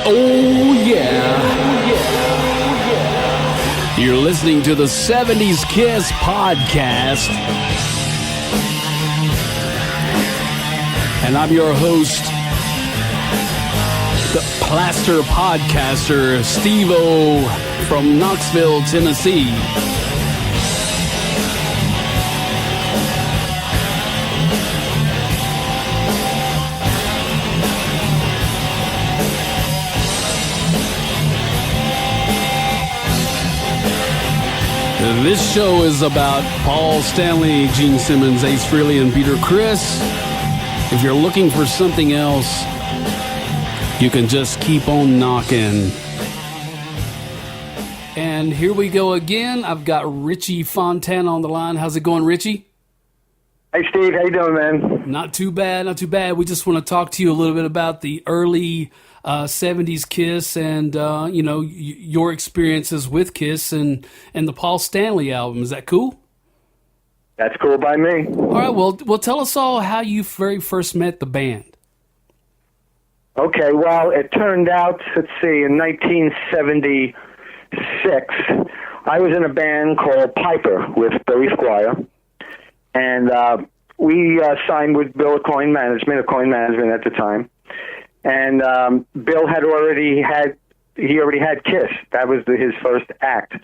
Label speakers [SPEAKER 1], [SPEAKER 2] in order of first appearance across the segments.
[SPEAKER 1] Oh, yeah. You're listening to the 70s Kiss podcast. And I'm your host, the Plaster Podcaster, Steve-O from Knoxville, Tennessee. This show is about Paul Stanley, Gene Simmons, Ace Frehley, and Peter Criss. If you're looking for something else, you can just keep on knocking. And here we go again. I've got Richie Fontana on the line. How's it going, Richie?
[SPEAKER 2] Hey, Steve. How you doing, man?
[SPEAKER 1] Not too bad, not too bad. We just want to talk to you a little bit about the early 70s Kiss and, your experiences with Kiss and the Paul Stanley album. Is that cool?
[SPEAKER 2] That's cool by me.
[SPEAKER 1] All right, well, tell us all how you very first met the band.
[SPEAKER 2] Okay, well, it turned out, let's see, in 1976, I was in a band called Piper with Billy Squire, and we signed with Bill at Coin Management at the time. And Bill already had Kiss. That was his first act.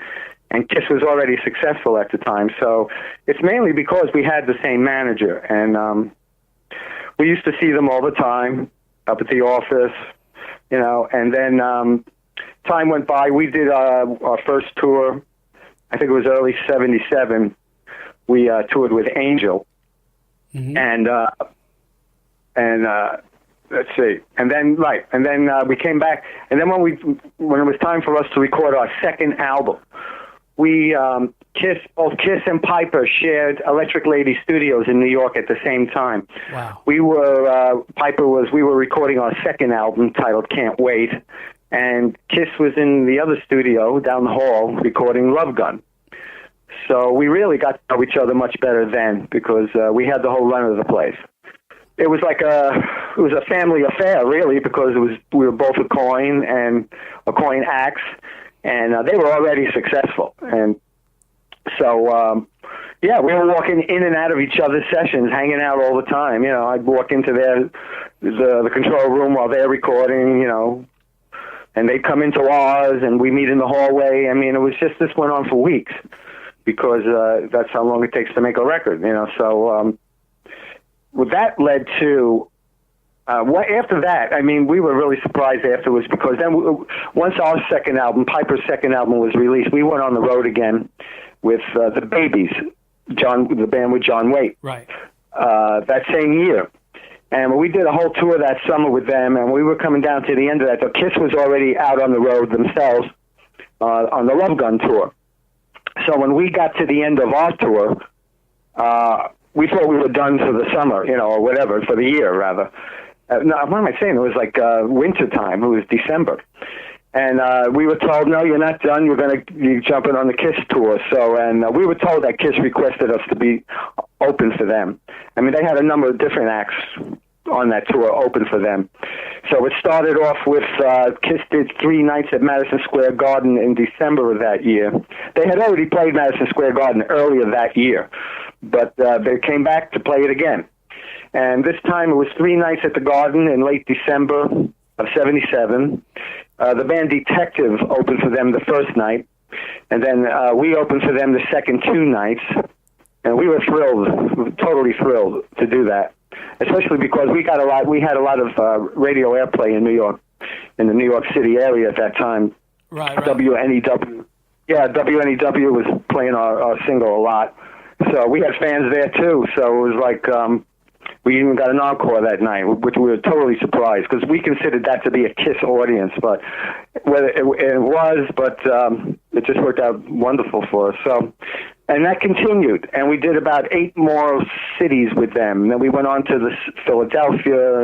[SPEAKER 2] And Kiss was already successful at the time. So it's mainly because we had the same manager. And we used to see them all the time up at the office, And then time went by. We did our first tour. I think it was early 77. We toured with Angel. Mm-hmm. And let's see. And then we came back. And then when it was time for us to record our second album, we both Kiss and Piper shared Electric Lady Studios in New York at the same time.
[SPEAKER 1] Wow.
[SPEAKER 2] We were recording our second album titled Can't Wait, and Kiss was in the other studio down the hall recording Love Gun. So we really got to know each other much better then because we had the whole run of the place. It was like a family affair, really, because we were both a Coin acts, and they were already successful. And so, we were walking in and out of each other's sessions, hanging out all the time. I'd walk into the control room while they're recording, and they'd come into ours, and we meet in the hallway. I mean, this went on for weeks because that's how long it takes to make a record, So, well, that led to, after that, I mean, we were really surprised afterwards because then once our second album, Piper's second album was released, we went on the road again with the Babies, the band with John Waite.
[SPEAKER 1] Right.
[SPEAKER 2] That same year. And we did a whole tour that summer with them, and we were coming down to the end of that. So Kiss was already out on the road themselves on the Love Gun tour. So when we got to the end of our tour, we thought we were done for the summer, or whatever, for the year, rather. No, what am I saying? It was like winter time. It was December. And we were told, no, you're not done. You're jumping on the Kiss tour. So, and we were told that Kiss requested us to be open for them. I mean, they had a number of different acts on that tour open for them. So it started off with Kiss did 3 nights at Madison Square Garden in December of that year. They had already played Madison Square Garden earlier that year, but they came back to play it again. And this time it was 3 nights at the Garden in late December of 77. The band Detective opened for them the first night, and then we opened for them the second 2 nights. And we were thrilled, totally thrilled to do that, especially because we had a lot of radio airplay in New York, in the New York City area at that time.
[SPEAKER 1] Right.
[SPEAKER 2] WNEW. Yeah, WNEW was playing our single a lot. So we had fans there too. So it was like we even got an encore that night, which we were totally surprised because we considered that to be a Kiss audience, but whether it was, but it just worked out wonderful for us. So, and that continued, and we did about 8 more cities with them. And then we went on to Philadelphia,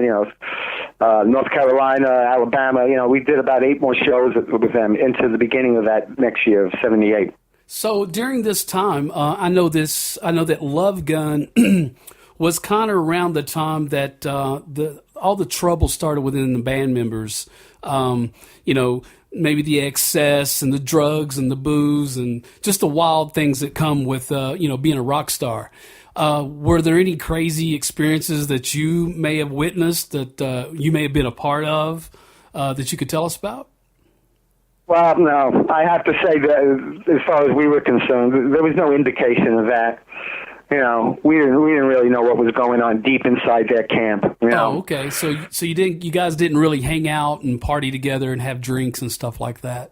[SPEAKER 2] North Carolina, Alabama. We did about 8 more shows with them into the beginning of that next year of 78.
[SPEAKER 1] So during this time, I know that Love Gun was kind of around the time that the all the trouble started within the band members. Maybe the excess and the drugs and the booze and just the wild things that come with, being a rock star. Were there any crazy experiences that you may have witnessed that you may have been a part of that you could tell us about?
[SPEAKER 2] Well, no. I have to say that as far as we were concerned, there was no indication of that. We didn't really know what was going on deep inside their camp.
[SPEAKER 1] Oh, okay. So you guys didn't really hang out and party together and have drinks and stuff like that.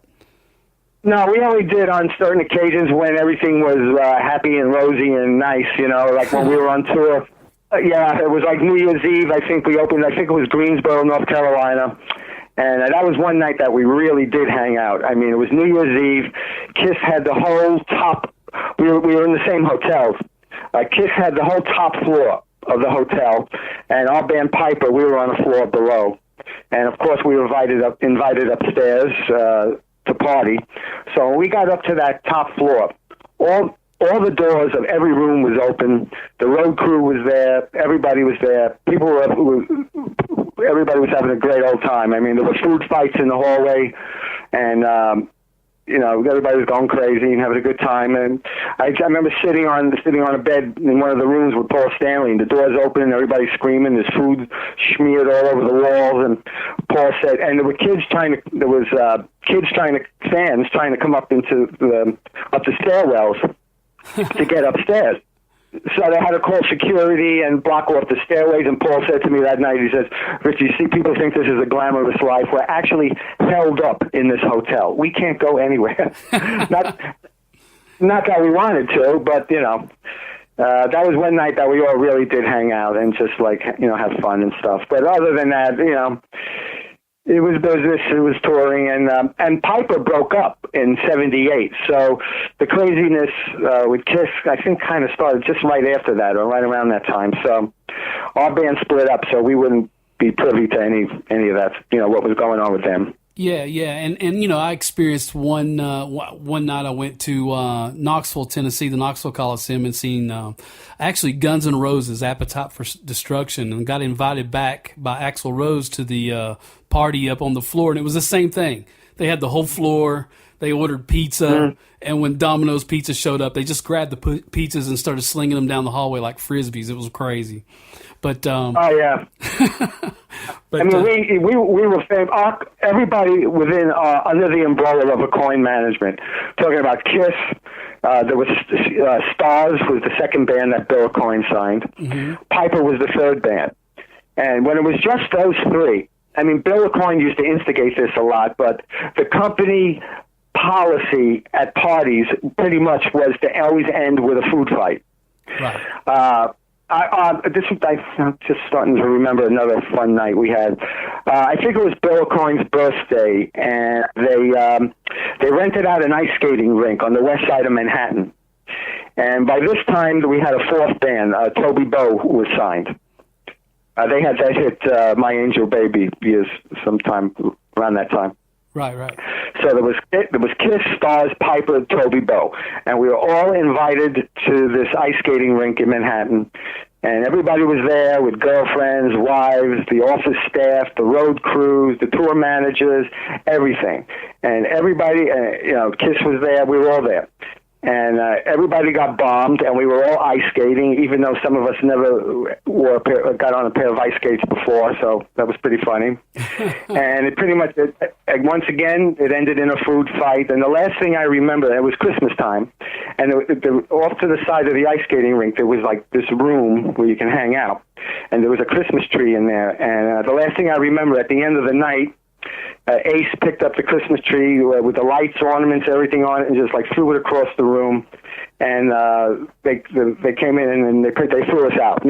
[SPEAKER 2] No, we only did on certain occasions when everything was happy and rosy and nice. Like when we were on tour. It was like New Year's Eve. I think we opened. I think it was Greensboro, North Carolina. And that was one night that we really did hang out. I mean, it was New Year's Eve. Kiss had the whole top. We were in the same hotels. Kiss had the whole top floor of the hotel, and our band Piper, we were on the floor below. And of course, we were invited upstairs to party. So when we got up to that top floor, all the doors of every room was open. The road crew was there. Everybody was there. Everybody was having a great old time. I mean, there were food fights in the hallway, and everybody was going crazy and having a good time. And I remember sitting on a bed in one of the rooms with Paul Stanley, and the doors open and everybody's screaming. There's food smeared all over the walls, and Paul said, and there were fans trying to come up up the stairwells to get upstairs. So they had to call security and block off the stairways. And Paul said to me that night, he says, "Richie, see, people think this is a glamorous life. We're actually held up in this hotel. We can't go anywhere." Not that we wanted to, but, that was one night that we all really did hang out and just, have fun and stuff. But other than that, it was business, it was touring, and Piper broke up in '78. So the craziness with Kiss, I think, kind of started just right after that, or right around that time. So our band split up, so we wouldn't be privy to any of that, what was going on with them.
[SPEAKER 1] Yeah, and I experienced one night I went to Knoxville, Tennessee, the Knoxville Coliseum, and seen actually Guns N' Roses' Appetite for Destruction, and got invited back by Axl Rose to the party up on the floor, and it was the same thing. They had the whole floor. They ordered pizza, and when Domino's Pizza showed up, they just grabbed the pizzas and started slinging them down the hallway like frisbees. It was crazy. But
[SPEAKER 2] oh yeah. But, I mean, we were everybody within under the umbrella of Aucoin management. Talking about Kiss, there was Stars was the second band that Bill Aucoin signed. Mm-hmm. Piper was the third band, and when it was just those three, I mean, Bill Aucoin used to instigate this a lot, but the company policy at parties pretty much was to always end with a food fight. Right. I'm just starting to remember another fun night we had. I think it was Bill Aucoin's birthday, and they rented out an ice skating rink on the west side of Manhattan. And by this time, we had a fourth band, Toby Bow, who was signed. They had that hit, My Angel Baby, sometime around that time.
[SPEAKER 1] Right.
[SPEAKER 2] So there was Kiss, Stars, Piper, Toby Bow, and we were all invited to this ice skating rink in Manhattan, and everybody was there with girlfriends, wives, the office staff, the road crews, the tour managers, everything, and everybody, Kiss was there. We were all there. And everybody got bombed, and we were all ice skating, even though some of us never got on a pair of ice skates before, so that was pretty funny. And it pretty much, once again, it ended in a food fight. And the last thing I remember, it was Christmas time, and off to the side of the ice skating rink, there was like this room where you can hang out, and there was a Christmas tree in there. And the last thing I remember, at the end of the night, Ace picked up the Christmas tree with the lights, ornaments, everything on it, and just threw it across the room. And they came in and they threw us out.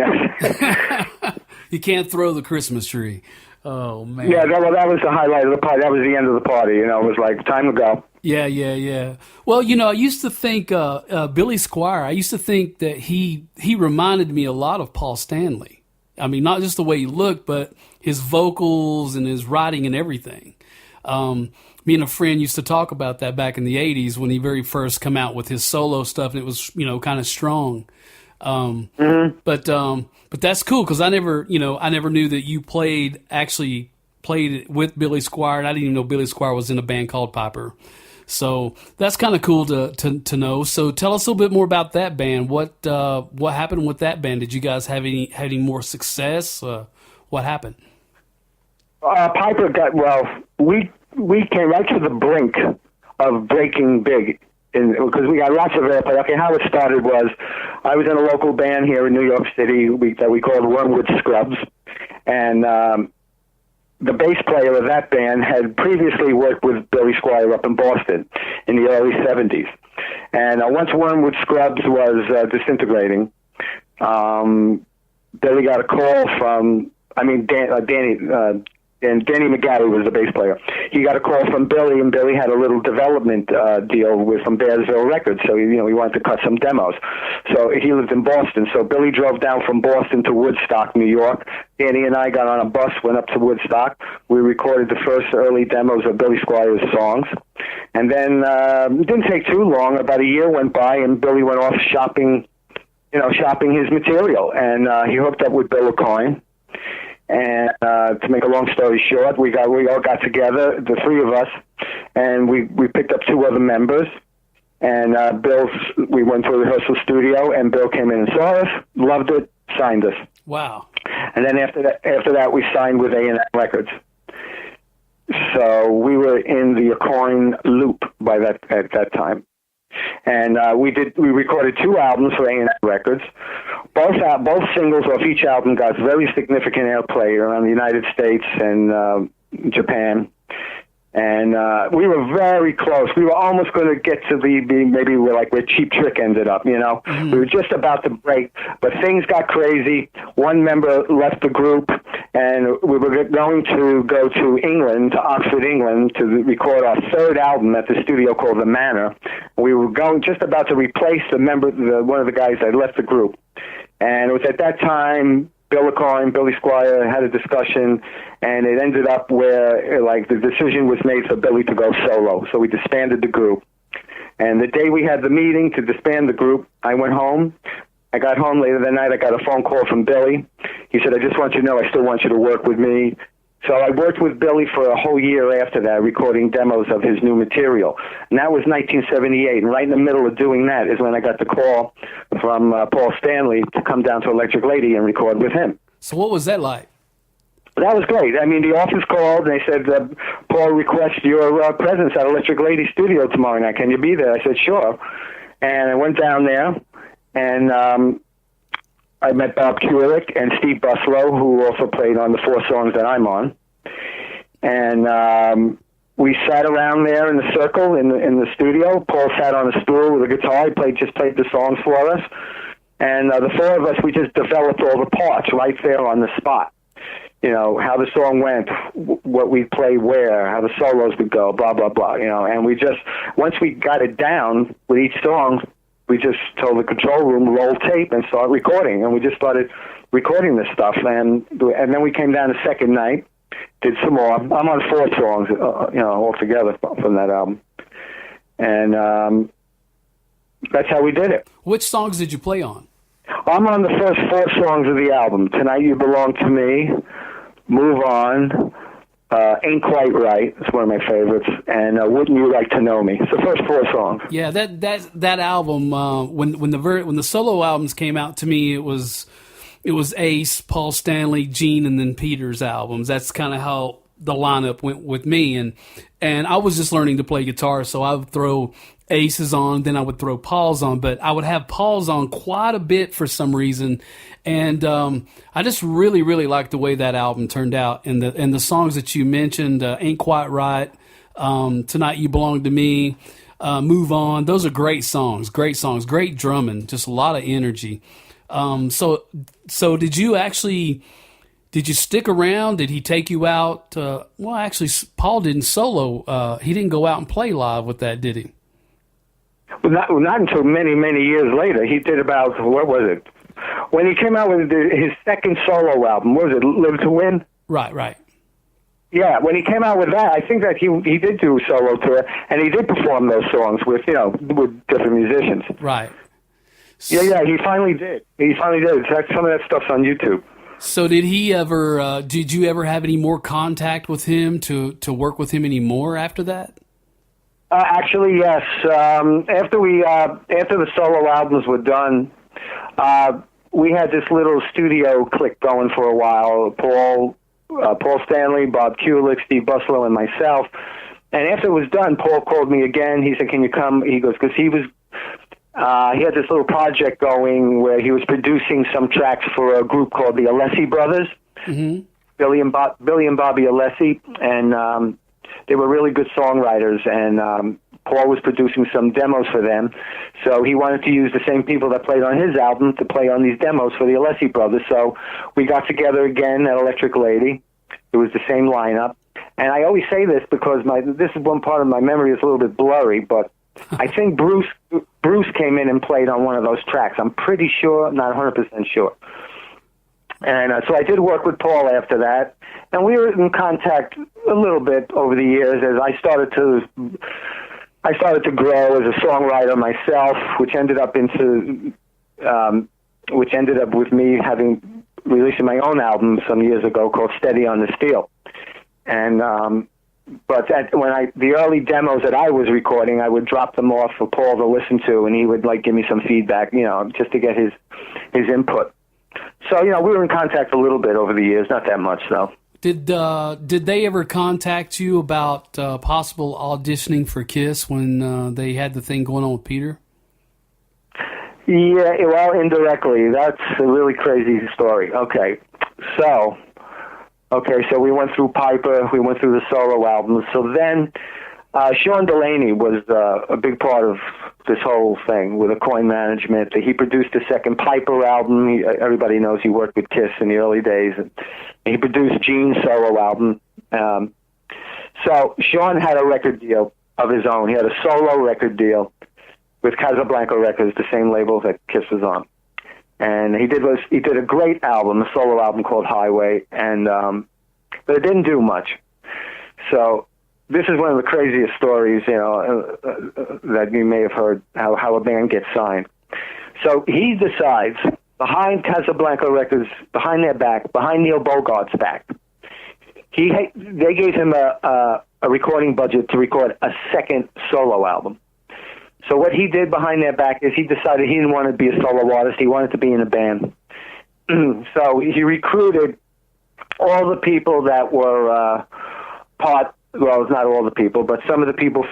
[SPEAKER 1] You can't throw the Christmas tree. Oh man.
[SPEAKER 2] Yeah, that was the highlight of the party. That was the end of the party. It was like time to go.
[SPEAKER 1] Yeah. Well, I used to think Billy Squier. I used to think that he reminded me a lot of Paul Stanley. I mean, not just the way he looked, but his vocals and his writing and everything. Me and a friend used to talk about that back in the 80s when he very first come out with his solo stuff, and it was, kind of strong. But that's cool because I never knew that you actually played with Billy Squier, and I didn't even know Billy Squier was in a band called Piper. So that's kind of cool to know. So tell us a little bit more about that band. What happened with that band? Did you guys have any more success? What happened?
[SPEAKER 2] Piper we came right to the brink of breaking big, because we got lots of airplay. Okay, how it started was I was in a local band here in New York City that we called Wormwood Scrubs, and the bass player of that band had previously worked with Billy Squier up in Boston in the early 70s. And once Wormwood Scrubs was disintegrating, Billy got a call from, Danny McGarry was the bass player. He got a call from Billy, and Billy had a little development deal from Bearsville Records, so he wanted to cut some demos. So he lived in Boston, so Billy drove down from Boston to Woodstock, New York. Danny and I got on a bus, went up to Woodstock. We recorded the first early demos of Billy Squier's songs, and then it didn't take too long. About a year went by, and Billy went off shopping his material, and he hooked up with Bill O'Coin. And to make a long story short, we all got together, the three of us, and we picked up two other members. And we went to a rehearsal studio, and Bill came in and saw us, loved it, signed us.
[SPEAKER 1] Wow!
[SPEAKER 2] And then after that, we signed with A&M Records. So we were in the O'Coin loop at that time. And we recorded 2 albums for A&M Records. Both singles off each album got very significant airplay around the United States and Japan. And we were very close. We were almost going to get to maybe where Cheap Trick ended up, Mm-hmm. We were just about to break, but things got crazy. One member left the group, and we were going to go to England, to Oxford, England, to record our 3rd album at the studio called The Manor. We were just about to replace one of the guys that left the group. And it was at that time Bill O'Coin, Billy Squier had a discussion, and it ended up where the decision was made for Billy to go solo. So we disbanded the group. And the day we had the meeting to disband the group, I went home. I got home later that night. I got a phone call from Billy. He said, "I just want you to know I still want you to work with me." So I worked with Billy for a whole year after that, recording demos of his new material. And that was 1978. And right in the middle of doing that is when I got the call from Paul Stanley to come down to Electric Lady and record with him.
[SPEAKER 1] So what was that like?
[SPEAKER 2] That was great. I mean, the office called, and they said, "Paul requests your presence at Electric Lady Studio tomorrow night. Can you be there?" I said, "Sure." And I went down there, and I met Bob Kulick and Steve Buslow, who also played on the 4 songs that I'm on. And we sat around there in the circle in the studio. Paul sat on a stool with a guitar. He just played the songs for us. And the 4 of us, we just developed all the parts right there on the spot. How the song went, what we'd play where, how the solos would go, blah, blah, blah, And we just, once we got it down with each song, we just told the control room, roll tape, and start recording. And we just started recording this stuff. And then we came down the second night, did some more. I'm on 4 songs, altogether from that album. And that's how we did it.
[SPEAKER 1] Which songs did you play on?
[SPEAKER 2] I'm on the first 4 songs of the album. Tonight You Belong to Me, Move On, Ain't Quite Right. It's one of my favorites. And Wouldn't You Like to Know Me? It's the first 4 songs.
[SPEAKER 1] Yeah, that album. When the solo albums came out, to me it was Ace, Paul Stanley, Gene, and then Peter's albums. That's kind of how the lineup went with me. And I was just learning to play guitar, so I would throw Ace's on, then I would throw Paul's on, but I would have Paul's on quite a bit for some reason. And I just really, really liked the way that album turned out. And the songs that you mentioned, Ain't Quite Right, Tonight You Belong to Me, Move On, those are great songs, great drumming, just a lot of energy. So did you stick around? Did he take you out? Well, actually, Paul didn't solo. He didn't go out and play live with that, did he?
[SPEAKER 2] Well, not until many, many years later. He did about, what was it? When he came out with his second solo album, what was it, Live to Win?
[SPEAKER 1] Right.
[SPEAKER 2] Yeah, when he came out with that, I think that he did do a solo tour, and he did perform those songs with different musicians.
[SPEAKER 1] Right.
[SPEAKER 2] Yeah, he finally did. Some of that stuff's on YouTube.
[SPEAKER 1] So did he ever, did you ever have any more contact with him to work with him anymore after that?
[SPEAKER 2] Actually, yes. After the solo albums were done, we had this little studio clique going for a while. Paul Stanley, Bob Kulick, Steve Buslow, and myself. And after it was done, Paul called me again. He said, "Can you come?" He goes, because he had this little project going where he was producing some tracks for a group called the Alessi Brothers, Billy and Bobby Alessi, and they were really good songwriters. And Paul was producing some demos for them, so he wanted to use the same people that played on his album to play on these demos for the Alessi Brothers. So we got together again at Electric Lady. It was the same lineup. And I always say this because this is one part of my memory is a little bit blurry, but I think Bruce came in and played on one of those tracks. I'm pretty sure, not 100% sure. And so I did work with Paul after that, and we were in contact a little bit over the years as I started to grow as a songwriter myself, which ended up with me releasing my own album some years ago called Steady on the Steel. And but the early demos that I was recording, I would drop them off for Paul to listen to, and he would give me some feedback, just to get his input. So we were in contact a little bit over the years, not that much though.
[SPEAKER 1] Did they ever contact you about possible auditioning for Kiss when they had the thing going on with Peter?
[SPEAKER 2] Yeah, well, indirectly. That's a really crazy story. Okay, so we went through Piper, we went through the solo albums. So then Sean Delaney was a big part of this whole thing with Coin Management. He produced the second Piper album. Everybody knows he worked with Kiss in the early days. And he produced Gene's solo album. So Sean had a record deal of his own. He had a solo record deal with Casablanca Records, the same label that Kiss was on. And he did a great album, a solo album called Highway, and but it didn't do much. So this is one of the craziest stories, that you may have heard, how a band gets signed. So he decides, behind Casablanca Records, behind their back, behind Neil Bogart's back, they gave him a recording budget to record a second solo album. So what he did behind their back is he decided he didn't want to be a solo artist. He wanted to be in a band. So he recruited all the people that were well, it's not all the people, but some of the people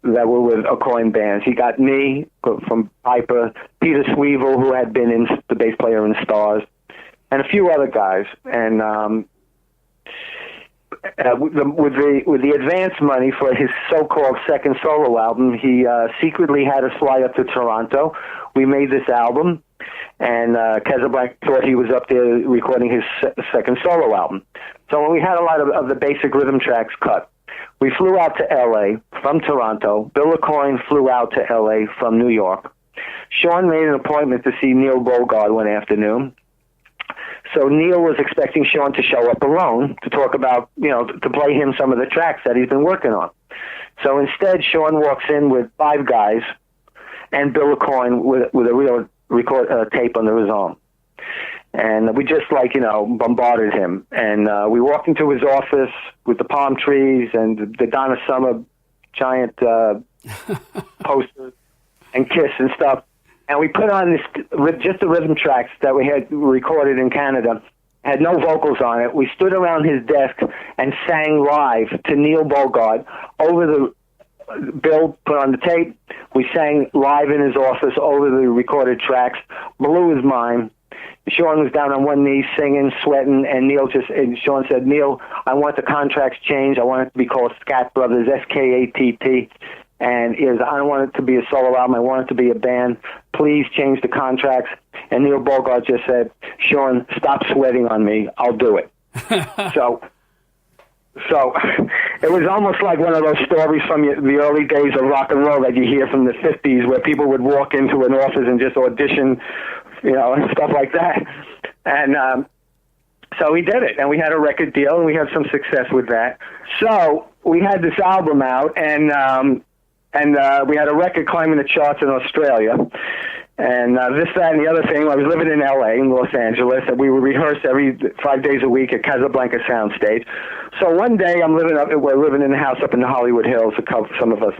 [SPEAKER 2] that were with Coin bands. He got me from Piper, Peter Sweevil, who had been the bass player in Stars, and a few other guys. And with the advance money for his so-called second solo album, he secretly had us fly up to Toronto. We made this album, and Casablanca thought he was up there recording his second solo album. So when we had a lot of the basic rhythm tracks cut, we flew out to L.A. from Toronto. Bill Aucoin flew out to L.A. from New York. Sean made an appointment to see Neil Bogart one afternoon. So Neil was expecting Sean to show up alone to talk about, to play him some of the tracks that he's been working on. So instead, Sean walks in with 5 guys and Bill Aucoin with a real tape under his arm. And we just bombarded him. And we walked into his office with the palm trees and the Donna Summer giant posters and Kiss and stuff. And we put on just the rhythm tracks that we had recorded in Canada, had no vocals on it. We stood around his desk and sang live to Neil Bogart Bill put on the tape. We sang live in his office over the recorded tracks, blew his mind. Sean was down on one knee singing, sweating, and Sean said, "Neil, I want the contracts changed. I want it to be called Scatt Brothers, Skatt. And I don't want it to be a solo album. I want it to be a band. Please change the contracts." And Neil Bogart just said, "Sean, stop sweating on me. I'll do it." So it was almost like one of those stories from the early days of rock and roll that you hear from the 50s, where people would walk into an office and just audition, and stuff like that. And so we did it, and we had a record deal, and we had some success with that. So we had this album out, and we had a record climbing the charts in Australia. And this, that, and the other thing, I was living in L.A., in Los Angeles, and we would rehearse every 5 days a week at Casablanca Soundstage. So one day we're living in a house up in the Hollywood Hills, some of us.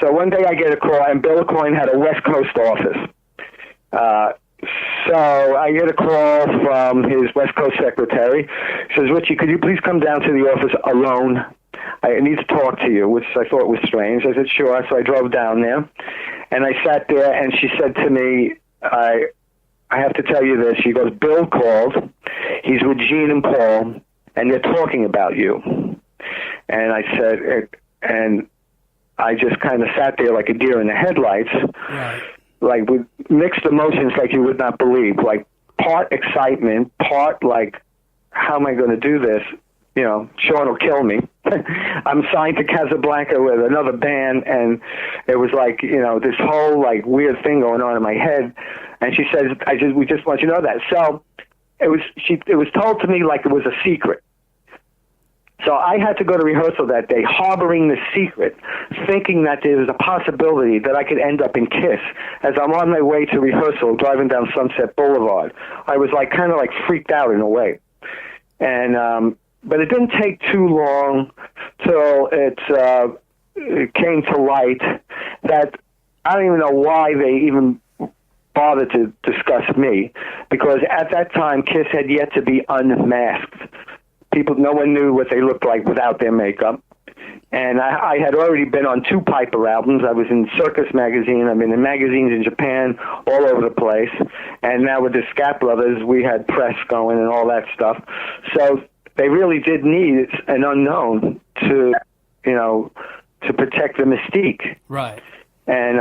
[SPEAKER 2] So one day I get a call, and Bill Coyne had a West Coast office. So I get a call from his West Coast secretary. He says, Richie, could you please come down to the office alone? I need to talk to you, which I thought was strange. I said, sure. So I drove down there, and I sat there, and she said to me, I have to tell you this. She goes, Bill called. He's with Gene and Paul, and they're talking about you. And I said, and I just kind of sat there like a deer in the headlights,
[SPEAKER 1] right,
[SPEAKER 2] like with mixed emotions like you would not believe, like part excitement, part like, how am I going to do this? You know, Sean will kill me. I'm signed to Casablanca with another band, and it was like, you know, this whole like weird thing going on in my head. And she says, we just want you to know that. So it was told to me like it was a secret. So I had to go to rehearsal that day, harboring the secret, thinking that there was a possibility that I could end up in KISS. As I'm on my way to rehearsal, driving down Sunset Boulevard, I was like kind of like freaked out in a way. And but it didn't take too long till it came to light that I don't even know why they even bothered to discuss me, because at that time KISS had yet to be unmasked. No one knew what they looked like without their makeup. And I had already been on 2 Piper albums. I was in Circus Magazine. I've been in magazines in Japan, all over the place. And now with the Scatt Brothers, we had press going and all that stuff. So they really did need an unknown to, you know, to protect the mystique.
[SPEAKER 1] Right.
[SPEAKER 2] And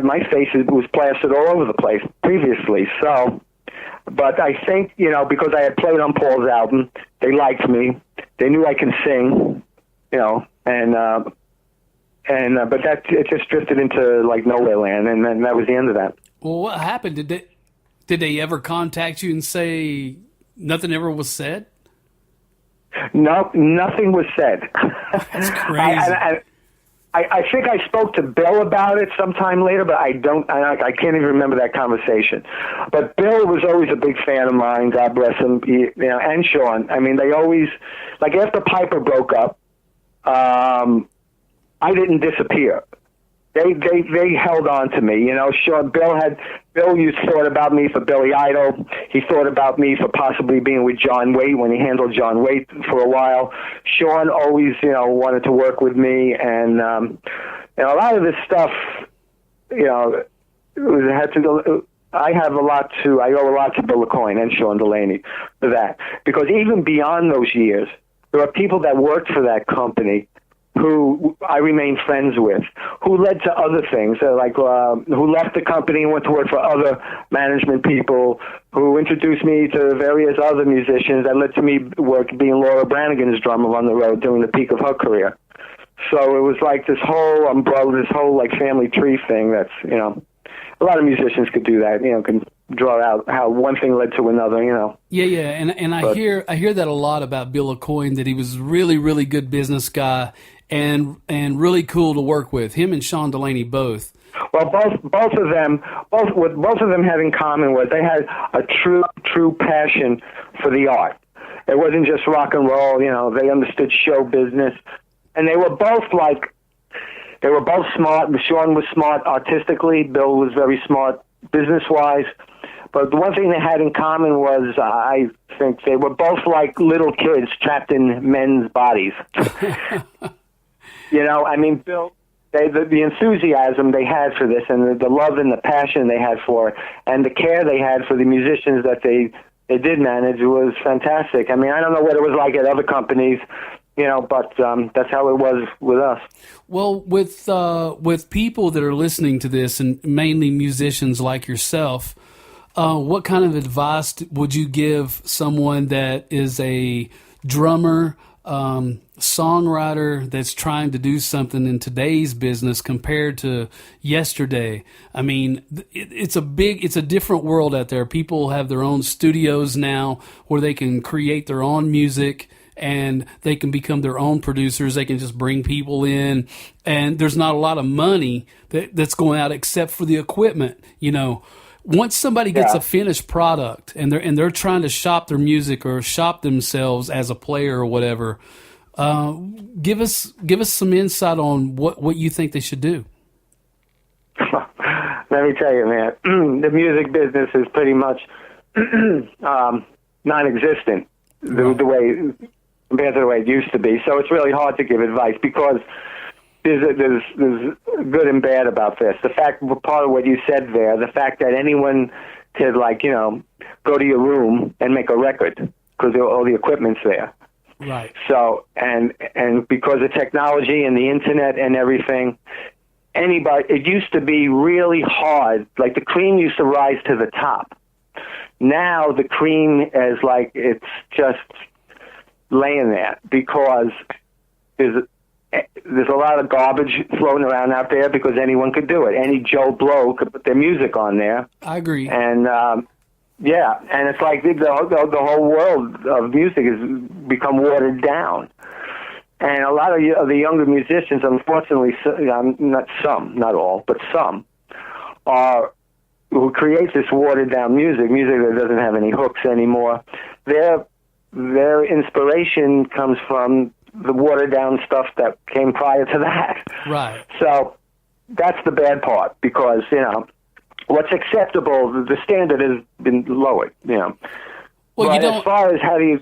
[SPEAKER 2] my face was plastered all over the place previously. So, but I think, you know, because I had played on Paul's album, they liked me. They knew I can sing, you know, but that it just drifted into like nowhere land, and then that was the end of that.
[SPEAKER 1] Well, what happened? Did they ever contact you and say nothing ever was said?
[SPEAKER 2] No, nothing was said.
[SPEAKER 1] That's crazy.
[SPEAKER 2] I think I spoke to Bill about it sometime later, but I can't even remember that conversation. But Bill was always a big fan of mine, God bless him, you know, and Sean. I mean, they always, like after Piper broke up, I didn't disappear. They held on to me, you know. Sean, Bill thought about me for Billy Idol. He thought about me for possibly being with John Waite when he handled John Waite for a while. Sean always, you know, wanted to work with me, and a lot of this stuff, you know, I owe a lot to Bill Coyne and Sean Delaney for that, because even beyond those years, there are people that worked for that company who I remain friends with, who led to other things, who left the company and went to work for other management people, who introduced me to various other musicians that led to me being Laura Branigan's drummer on the road during the peak of her career. So it was like this whole umbrella, this whole like family tree thing that's, you know, a lot of musicians could do that, you know, can draw out how one thing led to another, you know.
[SPEAKER 1] Yeah, and I hear that a lot about Bill Coyne, that he was really, really good business guy and really cool to work with. Him and Sean Delaney both.
[SPEAKER 2] Well, both of them had in common was they had a true passion for the art. It wasn't just rock and roll, you know. They understood show business, and they were both smart. Sean was smart artistically. Bill was very smart business-wise. But the one thing they had in common was, I think, they were both like little kids trapped in men's bodies. You know, I mean, Bill, the enthusiasm they had for this, and the love and the passion they had for it, and the care they had for the musicians that they did manage was fantastic. I mean, I don't know what it was like at other companies, you know, but that's how it was with us.
[SPEAKER 1] Well, with people that are listening to this, and mainly musicians like yourself, what kind of advice would you give someone that is a drummer, songwriter that's trying to do something in today's business compared to yesterday? I mean, it's a different world out there. People have their own studios now where they can create their own music, and they can become their own producers. They can just bring people in, and there's not a lot of money that's going out except for the equipment, you know. once somebody gets a finished product and they're trying to shop their music or shop themselves as a player or whatever, give us some insight on what you think they should do.
[SPEAKER 2] Let me tell you, man, the music business is pretty much non-existent the way compared to the way it used to be. So it's really hard to give advice because there's good and bad about this. The fact, part of what you said there, the fact that anyone could, like, you know, go to your room and make a record because all the equipment's there.
[SPEAKER 1] Right.
[SPEAKER 2] So, and because of technology and the internet and everything, it used to be really hard. Like, the cream used to rise to the top. Now the cream is like, it's just laying there because there's a lot of garbage floating around out there because anyone could do it. Any Joe Blow could put their music on there.
[SPEAKER 1] I agree.
[SPEAKER 2] And, yeah, and it's like the whole world of music has become watered down. And a lot of the younger musicians, unfortunately, not all, but some, who create this watered down music that doesn't have any hooks anymore. Their inspiration comes from the watered down stuff that came prior to that.
[SPEAKER 1] Right.
[SPEAKER 2] So that's the bad part because, you know, what's acceptable, the standard has been lowered, you know.
[SPEAKER 1] Well,
[SPEAKER 2] but as far as how do you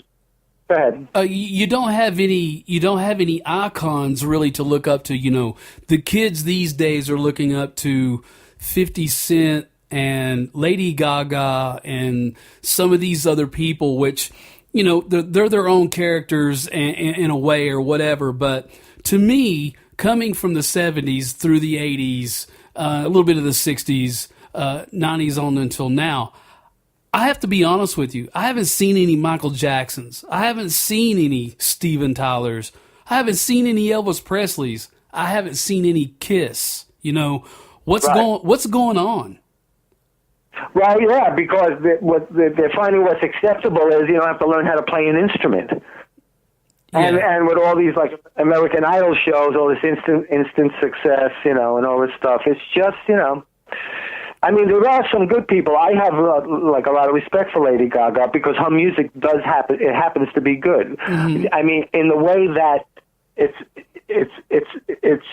[SPEAKER 2] go ahead.
[SPEAKER 1] You don't have any icons really to look up to. You know, the kids these days are looking up to 50 Cent and Lady Gaga and some of these other people, which, you know, they're their own characters in a way or whatever. But to me, coming from the 70s through the 80s, a little bit of the 60s, 90s on until now, I have to be honest with you. I haven't seen any Michael Jacksons. I haven't seen any Steven Tylers. I haven't seen any Elvis Presleys. I haven't seen any Kiss. You know, what's going on?
[SPEAKER 2] Well, yeah, because they're finding what's acceptable is you don't have to learn how to play an instrument.
[SPEAKER 1] Yeah.
[SPEAKER 2] And with all these, like, American Idol shows, all this instant success, you know, and all this stuff, it's just, you know, I mean, there are some good people. I have, like, a lot of respect for Lady Gaga because her music does happen. It happens to be good. Mm-hmm. I mean, in the way that it's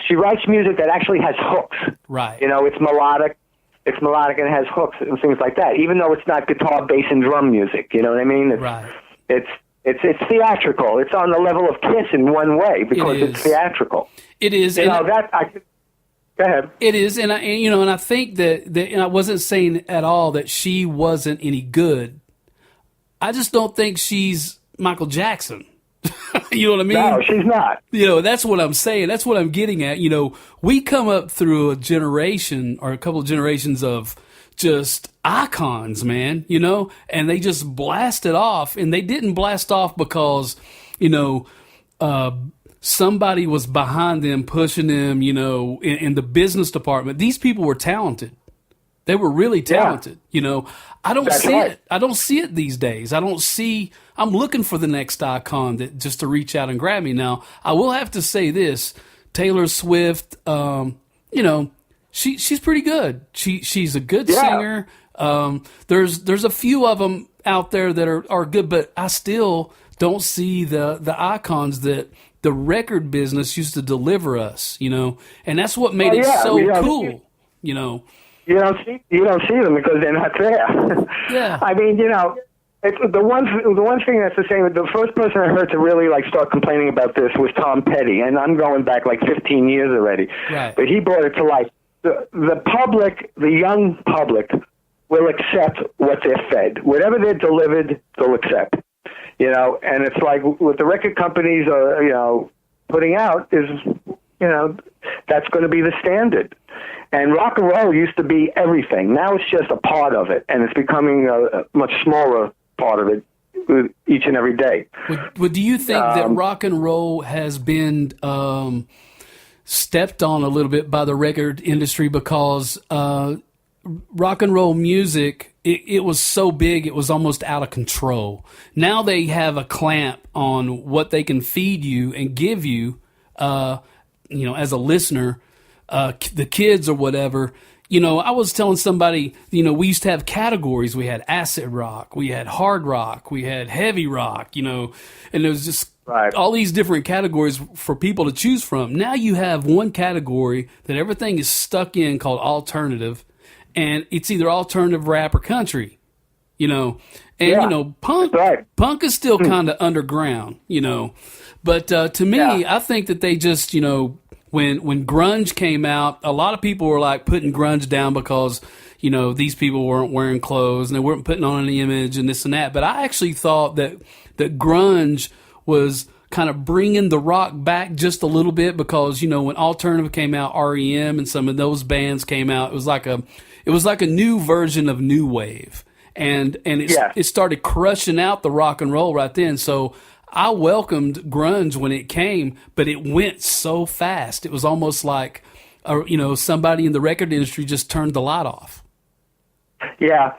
[SPEAKER 2] she writes music that actually has hooks.
[SPEAKER 1] Right.
[SPEAKER 2] You know, it's melodic. It's melodic and it has hooks and things like that, even though it's not guitar, bass, and drum music. You know what I mean?
[SPEAKER 1] Right.
[SPEAKER 2] It's theatrical. It's on the level of Kiss in one way because it's theatrical.
[SPEAKER 1] It is.
[SPEAKER 2] You know, go ahead.
[SPEAKER 1] It is, and I think that and I wasn't saying at all that she wasn't any good. I just don't think she's Michael Jackson. You know what I mean?
[SPEAKER 2] No, she's not.
[SPEAKER 1] You know, that's what I'm saying. That's what I'm getting at. You know, we come up through a generation or a couple of generations of just icons, man, you know, and they just blasted off, and they didn't blast off because, you know, somebody was behind them, pushing them, you know, in the business department. These people were talented. They were really talented. Yeah. You know, I don't see it. I don't see it these days. I'm looking for the next icon that just to reach out and grab me. Now, I will have to say this, Taylor Swift, you know, she's pretty good. She's a good singer. There's a few of them out there that are good, but I still don't see the icons that the record business used to deliver us, you know, and that's what made it so cool, you know.
[SPEAKER 2] You don't see them because they're not there.
[SPEAKER 1] Yeah.
[SPEAKER 2] I mean, you know, the one thing that's the same. The first person I heard to really like start complaining about this was Tom Petty, and I'm going back like 15 years already.
[SPEAKER 1] Right.
[SPEAKER 2] But he brought it to life. The public, the young public, will accept what they're fed. Whatever they're delivered, they'll accept. You know, and it's like what the record companies are, you know, putting out is, you know, that's going to be the standard. And rock and roll used to be everything. Now it's just a part of it, and it's becoming a much smaller part of it each and every day.
[SPEAKER 1] But do you think that rock and roll has been stepped on a little bit by the record industry because rock and roll music, it was so big, it was almost out of control. Now they have a clamp on what they can feed you and give you, you know, as a listener, the kids or whatever. I was telling somebody, we used to have categories. We had acid rock, we had hard rock, we had heavy rock, and there was just all these different categories for people to choose from. Now you have one category that everything is stuck in called alternative, and it's either alternative rap or country, punk is still kind of underground, but to me, I think that they just, when grunge came out, a lot of people were like putting grunge down because, these people weren't wearing clothes and they weren't putting on any image and this and that. But I actually thought that grunge was kind of bringing the rock back just a little bit because, when alternative came out, REM and some of those bands came out, it was like a new version of new wave. And it started crushing out the rock and roll right then. So I welcomed grunge when it came, but it went so fast. It was almost like, somebody in the record industry just turned the light off. Yeah,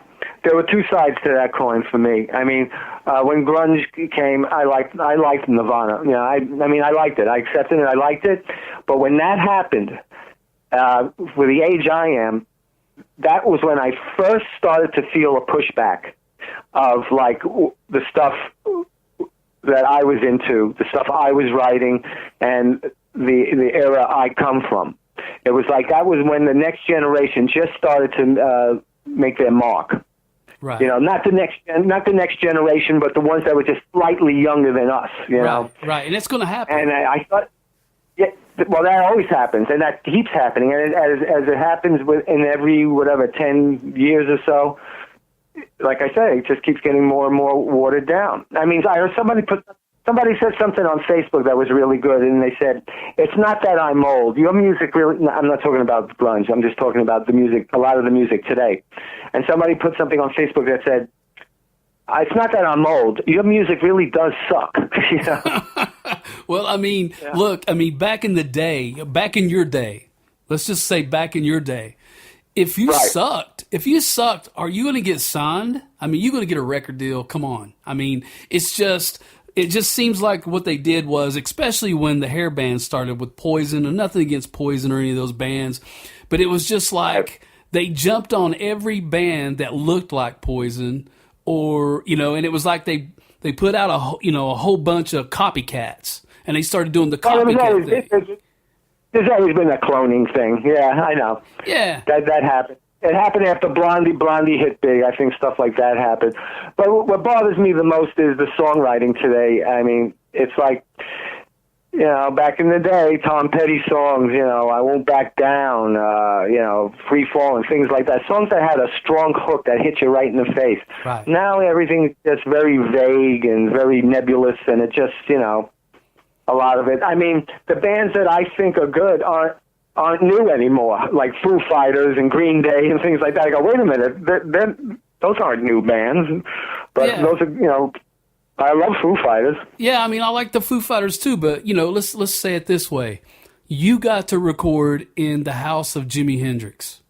[SPEAKER 2] there were two sides to that coin for me. I mean, when grunge came, I liked Nirvana. I liked it. I accepted it. I liked it. But when that happened, with the age I am, that was when I first started to feel a pushback of like the stuff that I was into, the stuff I was writing, and the era I come from. It was like that was when the next generation just started to make their mark.
[SPEAKER 1] Right.
[SPEAKER 2] Not the next generation, but the ones that were just slightly younger than us.
[SPEAKER 1] Right, and it's going to happen.
[SPEAKER 2] And I thought, well, that always happens, and that keeps happening, and as it happens in every 10 years or so. Like I said, it just keeps getting more and more watered down. I mean, I heard somebody said something on Facebook that was really good, and they said, it's not that I'm old. Your music really, I'm not talking about grunge, I'm just talking about the music, a lot of the music today. And somebody put something on Facebook that said, it's not that I'm old. Your music really does suck.
[SPEAKER 1] Well, look, back in your day, let's just say back in your day, if you sucked, are you going to get signed? You're going to get a record deal. Come on. It just seems like what they did was, especially when the hair band started with Poison, and nothing against Poison or any of those bands, but it was just like they jumped on every band that looked like Poison, or, and it was like they put out a whole bunch of copycats, and they started doing the copycat thing.
[SPEAKER 2] There's always been a cloning thing. Yeah, I know.
[SPEAKER 1] Yeah.
[SPEAKER 2] That happened. It happened after Blondie hit big. I think stuff like that happened. But what bothers me the most is the songwriting today. It's like, back in the day, Tom Petty songs, I Won't Back Down, Free Fall and things like that. Songs that had a strong hook that hit you right in the face.
[SPEAKER 1] Right.
[SPEAKER 2] Now everything's just very vague and very nebulous, and it just, a lot of it. The bands that I think are good aren't new anymore, like Foo Fighters and Green Day and things like that. I go, wait a minute, those aren't new bands, but those are, I love Foo Fighters.
[SPEAKER 1] Yeah, I like the Foo Fighters too, but let's say it this way: you got to record in the house of Jimi Hendrix,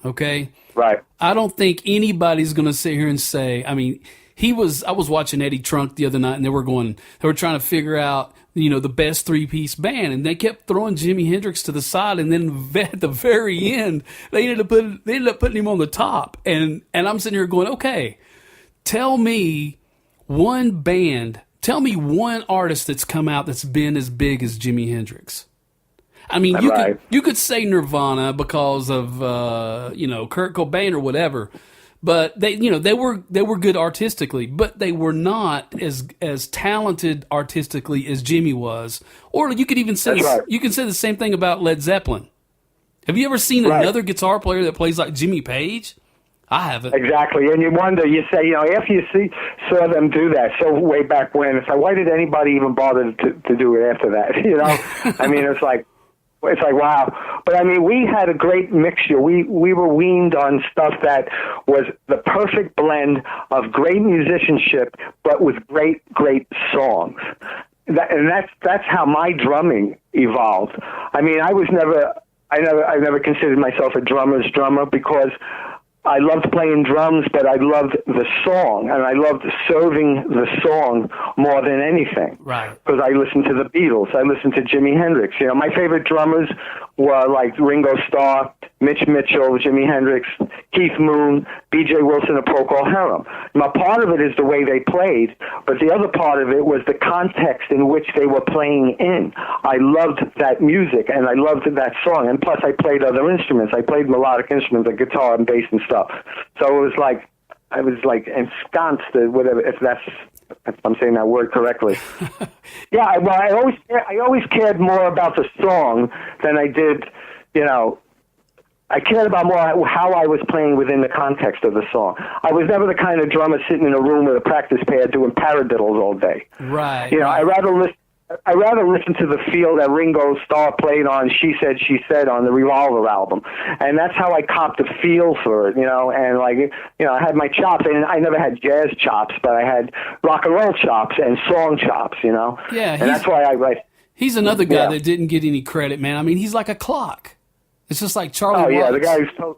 [SPEAKER 1] okay?
[SPEAKER 2] Right.
[SPEAKER 1] I don't think anybody's going to sit here and say, I was watching Eddie Trunk the other night, and they were trying to figure out, the best three-piece band, and they kept throwing Jimi Hendrix to the side, and then at the very end, they ended up putting him on the top, and I'm sitting here going, okay, tell me one artist that's come out that's been as big as Jimi Hendrix. You could say Nirvana because of Kurt Cobain or whatever. But they were good artistically, but they were not as talented artistically as Jimmy was. Or you could even say you can say the same thing about Led Zeppelin. Have you ever seen another guitar player that plays like Jimmy Page? I haven't.
[SPEAKER 2] Exactly, and you wonder. You say, after you saw them do that so way back when, it's like, why did anybody even bother to do it after that? It's like, wow. But we had a great mixture. We were weaned on stuff that was the perfect blend of great musicianship, but with great songs. That's how my drumming evolved. I never considered myself a drummer's drummer because I loved playing drums, but I loved the song, and I loved serving the song more than anything.
[SPEAKER 1] Right.
[SPEAKER 2] Because I listened to the Beatles, I listened to Jimi Hendrix. My favorite drummers were like Ringo Starr, Mitch Mitchell, Jimi Hendrix, Keith Moon, B.J. Wilson, and Procol Harum. Now, part of it is the way they played, but the other part of it was the context in which they were playing in. I loved that music, and I loved that song, and plus I played other instruments. I played melodic instruments like guitar and bass and stuff. So it was like, I was like ensconced, whatever, if I'm saying that word correctly. Yeah, well, I always cared more about the song than I did, I cared about more how I was playing within the context of the song. I was never the kind of drummer sitting in a room with a practice pad doing paradiddles all day.
[SPEAKER 1] Right.
[SPEAKER 2] I'd rather listen to the feel that Ringo Starr played on She Said on the Revolver album. And that's how I copped a feel for it, and I had my chops, and I never had jazz chops, but I had rock and roll chops and song chops,
[SPEAKER 1] Yeah.
[SPEAKER 2] And that's why
[SPEAKER 1] he's another guy that didn't get any credit, man. I mean, he's like a clock. It's just like Charlie Watts.
[SPEAKER 2] Yeah, the guy who's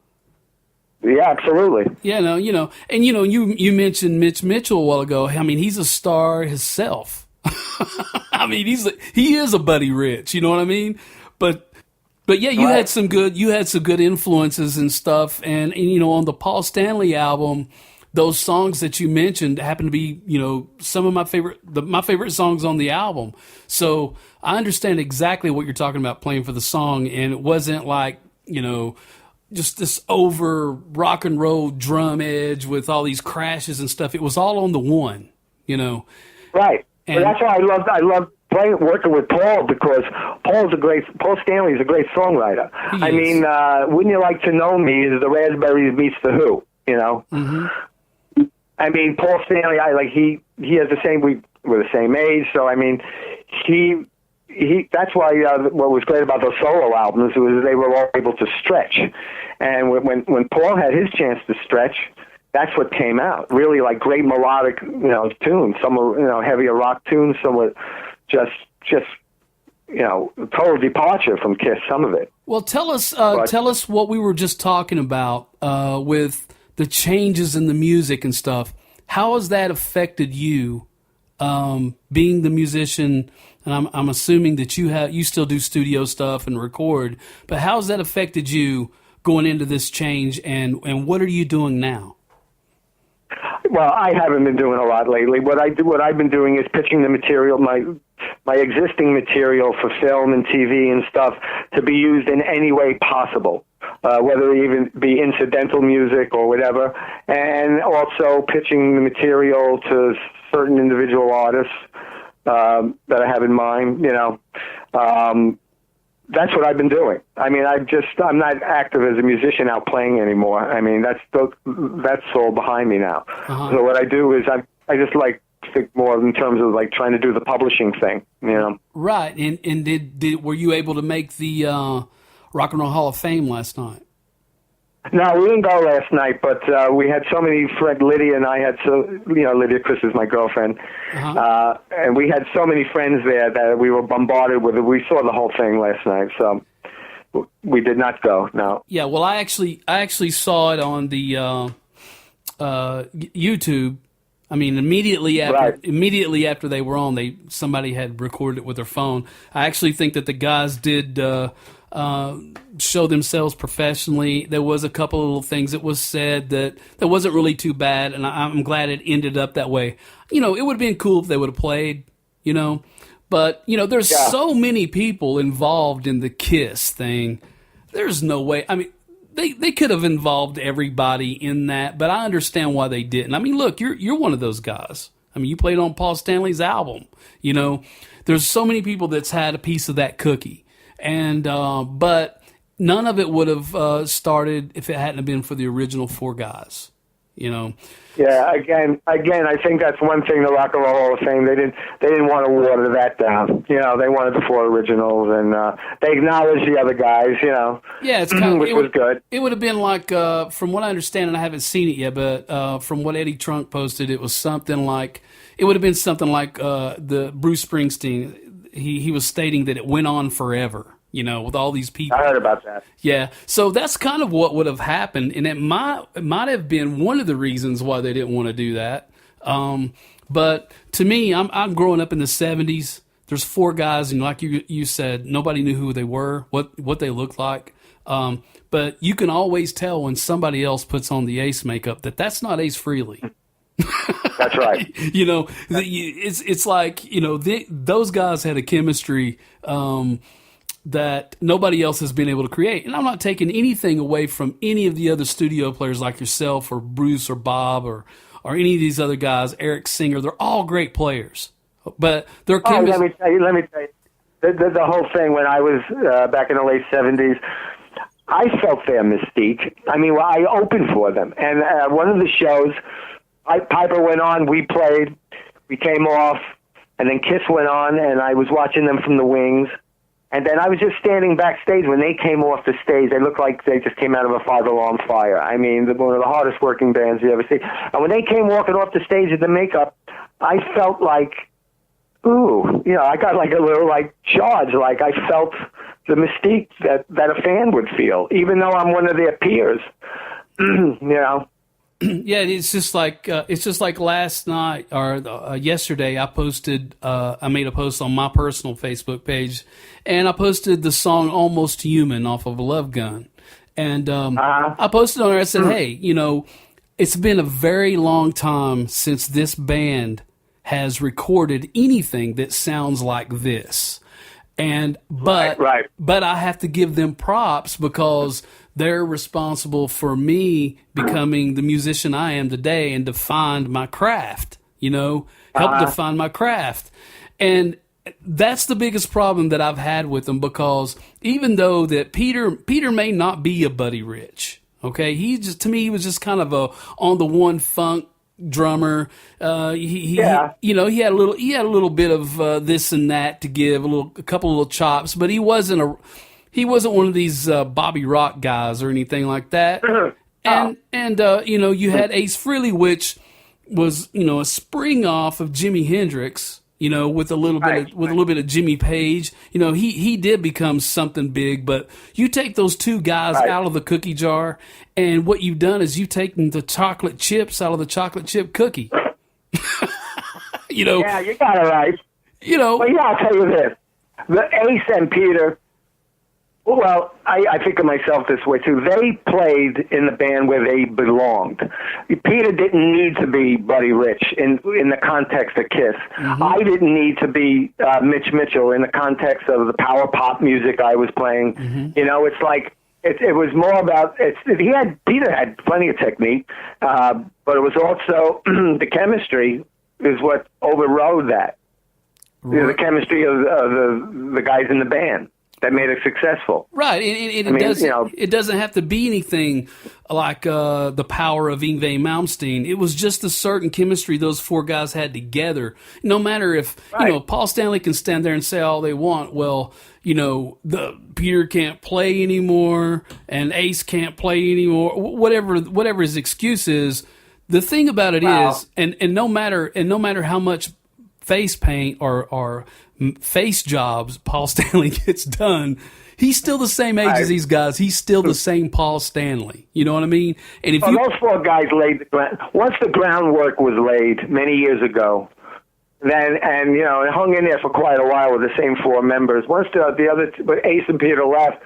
[SPEAKER 2] yeah, absolutely.
[SPEAKER 1] Yeah, and you mentioned Mitch Mitchell a while ago. I mean, he's a star himself. I mean, he is a Buddy Rich, you know what I mean? But yeah, you had some good influences and stuff, and on the Paul Stanley album, those songs that you mentioned happen to be some of my favorite songs on the album. So I understand exactly what you're talking about playing for the song, and it wasn't like just this over rock and roll drum edge with all these crashes and stuff. It was all on the one,
[SPEAKER 2] Right.
[SPEAKER 1] And
[SPEAKER 2] that's why I love working with Paul, because Paul Stanley is a great songwriter. I mean, Wouldn't You Like to Know Me is the Raspberries meets the Who,
[SPEAKER 1] Mm-hmm.
[SPEAKER 2] I mean, Paul Stanley, he has we're the same age, so I mean, he that's why what was great about those solo albums was they were all able to stretch. And when Paul had his chance to stretch, that's what came out. Really like great melodic, tunes. Some were, heavier rock tunes. Some were just total departure from Kiss. Some of it.
[SPEAKER 1] Well, tell us what we were just talking about with the changes in the music and stuff. How has that affected you, being the musician? And I'm assuming that you still do studio stuff and record. But how has that affected you going into this change? And what are you doing now?
[SPEAKER 2] Well, I haven't been doing a lot lately. What I've been doing is pitching the material, my existing material for film and TV and stuff, to be used in any way possible, whether it even be incidental music or whatever, and also pitching the material to certain individual artists that I have in mind. That's what I've been doing. I mean, I'm not active as a musician out playing anymore. I mean, that's all behind me now. Uh-huh. So what I do is I just like think more in terms of like trying to do the publishing thing, Right.
[SPEAKER 1] And were you able to make the Rock and Roll Hall of Fame last night?
[SPEAKER 2] No, we didn't go last night, but we had so many friends. Lydia and I had Lydia Chris is my girlfriend, uh-huh. And we had so many friends there that we were bombarded with it. We saw the whole thing last night, so we did not go. No.
[SPEAKER 1] Yeah, well, I actually saw it on the YouTube. I mean, immediately after they were on, somebody had recorded it with their phone. I actually think that the guys did show themselves professionally. There was a couple of little things that was said that wasn't really too bad, and I'm glad it ended up that way. It would have been cool if they would have played, but there's so many people involved in the Kiss thing. There's no way. I mean, they could have involved everybody in that, but I understand why they didn't. I mean, look, you're one of those guys. I mean, you played on Paul Stanley's album. There's so many people that's had a piece of that cookie. And but none of it would have started if it hadn't been for the original four guys,
[SPEAKER 2] Yeah, again, I think that's one thing. The Rock and Roll Hall of Fame, they didn't want to water that down. They wanted the four originals, and they acknowledged the other guys.
[SPEAKER 1] Yeah, it's kind of,
[SPEAKER 2] which was good.
[SPEAKER 1] It would have been like, from what I understand, and I haven't seen it yet, but from what Eddie Trunk posted, it would have been something like the Bruce Springsteen. He was stating that it went on forever, with all these people.
[SPEAKER 2] I heard about that.
[SPEAKER 1] Yeah, so that's kind of what would have happened, and it might have been one of the reasons why they didn't want to do that. But to me, I'm growing up in the 70s. there's four guys, and like you said, nobody knew who they were, what they looked like. But you can always tell when somebody else puts on the Ace makeup that's not Ace Frehley.
[SPEAKER 2] That's right.
[SPEAKER 1] You know, it's like, you know, those guys had a chemistry that nobody else has been able to create. And I'm not taking anything away from any of the other studio players like yourself or Bruce or Bob or any of these other guys, Eric Singer. They're all great players. But their chemistry...
[SPEAKER 2] let me tell you. The whole thing when I was back in the late 70s, I felt their mystique. I mean, I opened for them. And one of the shows, Piper went on, we played, we came off, and then Kiss went on, and I was watching them from the wings. And then I was just standing backstage. When they came off the stage, they looked like they just came out of a five-alarm fire. I mean, one of the hardest working bands you ever see. And when they came walking off the stage with the makeup, I felt like, ooh, you know, I got like a little like charge. Like I felt the mystique that a fan would feel, even though I'm one of their peers. You know.
[SPEAKER 1] Yeah, it's just like last night or yesterday. I made a post on my personal Facebook page, and I posted the song "Almost Human" off of Love Gun, and I posted on there. I said, "Hey, you know, it's been a very long time since this band has recorded anything that sounds like this." And but I have to give them props because they're responsible for me becoming the musician I am today and defined my craft, you know, helped define my craft. And that's the biggest problem that I've had with them, because even though that Peter may not be a Buddy Rich, okay, to me he was just kind of a on the one funk drummer. He you know, he had a little bit of this and that to give, a couple of little chops, but he wasn't one of these Bobby Rock guys or anything like that. And you know, you had Ace Frehley, which was, you know, a spring off of Jimi Hendrix, you know, with a little bit of Jimmy Page. You know, he did become something big, but you take those two guys out of the cookie jar, and what you've done is you've taken the chocolate chips out of the chocolate chip cookie. You know.
[SPEAKER 2] Yeah, you got it right.
[SPEAKER 1] You know.
[SPEAKER 2] Well, yeah, I'll tell you this: the Ace and Peter. Well, I think of myself this way too. They played in the band where they belonged. Peter didn't need to be Buddy Rich in the context of Kiss. Mm-hmm. I didn't need to be Mitch Mitchell in the context of the power pop music I was playing. Mm-hmm. You know, it's like it was more about Peter had plenty of technique, but it was also the chemistry is what overrode that. Right. You know, the chemistry of the guys in the band that made it successful. Right.
[SPEAKER 1] It doesn't have to be anything like the power of Yngwie Malmsteen. It was just a certain chemistry those four guys had together. No matter if, you know, Paul Stanley can stand there and say all they want, well, you know, Peter can't play anymore and Ace can't play anymore, whatever his excuse is. The thing about it is, and no matter how much face paint or face jobs Paul Stanley gets done, he's still the same age as these guys. He's still the same Paul Stanley. You know what I mean? And if
[SPEAKER 2] those four guys laid the ground. Once the groundwork was laid many years ago, then you know, it hung in there for quite a while with the same four members. Once the other Ace and Peter left,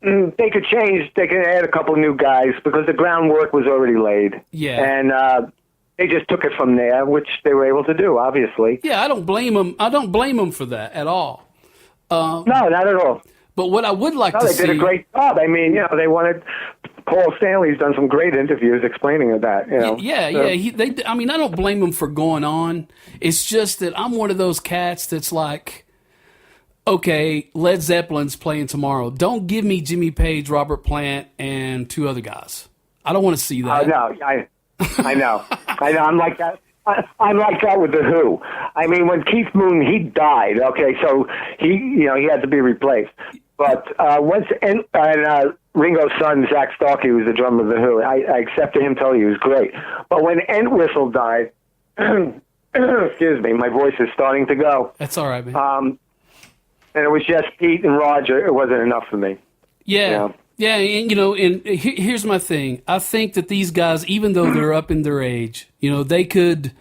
[SPEAKER 2] they could change. They could add a couple new guys because the groundwork was already laid.
[SPEAKER 1] Yeah,
[SPEAKER 2] and they just took it from there, which they were able to do, obviously.
[SPEAKER 1] Yeah, I don't blame them. I don't blame them for that at all.
[SPEAKER 2] No, not at all.
[SPEAKER 1] But what I would like to see...
[SPEAKER 2] they did a great job. I mean, you know, they wanted... Paul Stanley's done some great interviews explaining that, you know.
[SPEAKER 1] I mean, I don't blame them for going on. It's just that I'm one of those cats that's like, okay, Led Zeppelin's playing tomorrow. Don't give me Jimmy Page, Robert Plant, and two other guys. I don't want to see that.
[SPEAKER 2] No, I know. I'm like that. I'm like that with the Who. I mean, when Keith Moon, he died. Okay, so he had to be replaced. But once Ringo's son Zach Starkey was the drummer of the Who, I accepted him totally. He was great. But when Entwistle died, excuse me, my voice is starting to go.
[SPEAKER 1] That's all right, man.
[SPEAKER 2] And it was just Pete and Roger. It wasn't enough for me.
[SPEAKER 1] Yeah.
[SPEAKER 2] You know?
[SPEAKER 1] Yeah, and you know, and here's my thing. I think that these guys, even though they're up in their age, you know, they could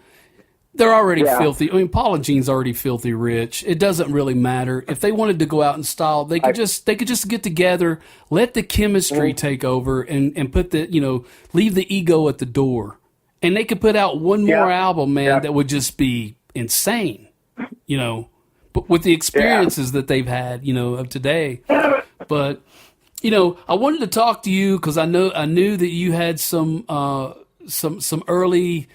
[SPEAKER 1] They're already filthy. I mean, Paul and Gene's already filthy rich. It doesn't really matter. If they wanted to go out in style, they could just get together, let the chemistry take over, and put leave the ego at the door, and they could put out one more album, man, that would just be insane, But with the experiences that they've had, of today, but I wanted to talk to you because I knew that you had some early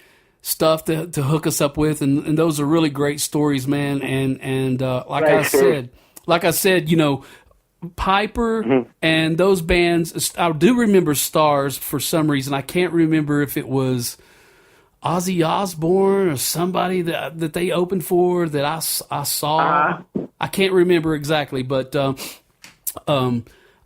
[SPEAKER 1] stuff to hook us up with, and those are really great stories, man. And like I said, Piper and those bands. I do remember Stars for some reason. I can't remember if it was Ozzy Osbourne or somebody that they opened for that I saw. I can't remember exactly, but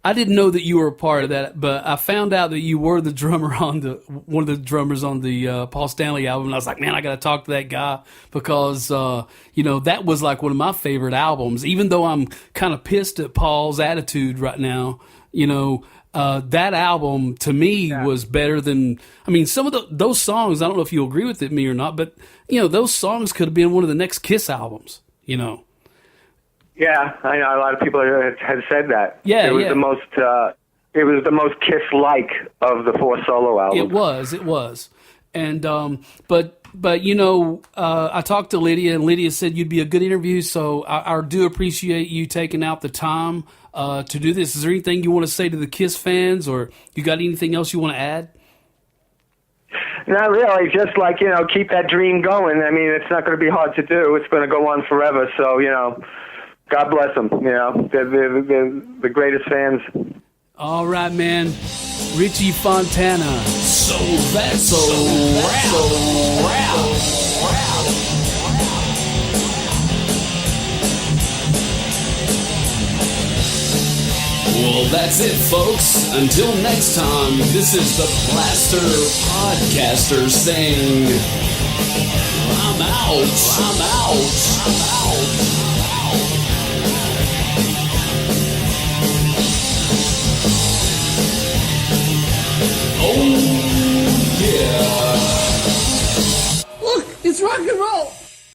[SPEAKER 1] I didn't know that you were a part of that, but I found out that you were the drummer on one of the drummers on the Paul Stanley album. And I was like, man, I got to talk to that guy because, that was like one of my favorite albums. Even though I'm kind of pissed at Paul's attitude right now, that album to me was better than, some of those songs, I don't know if you agree with me or not, but, those songs could have been one of the next Kiss albums,
[SPEAKER 2] Yeah, I know a lot of people have said that.
[SPEAKER 1] Yeah,
[SPEAKER 2] it was the most. It was the most Kiss-like of the 4 solo albums.
[SPEAKER 1] It was, and but I talked to Lydia, and Lydia said you'd be a good interview. So I do appreciate you taking out the time to do this. Is there anything you want to say to the Kiss fans, or you got anything else you want to add?
[SPEAKER 2] Not really. Just keep that dream going. It's not going to be hard to do. It's going to go on forever. So God bless them. They're the greatest fans. All
[SPEAKER 1] right, man. Richie Fontana. So that's a wrap. Well, that's it, folks. Until next time, this is the Plaster Podcaster saying, I'm out. Oh, yeah. Look, it's rock and roll.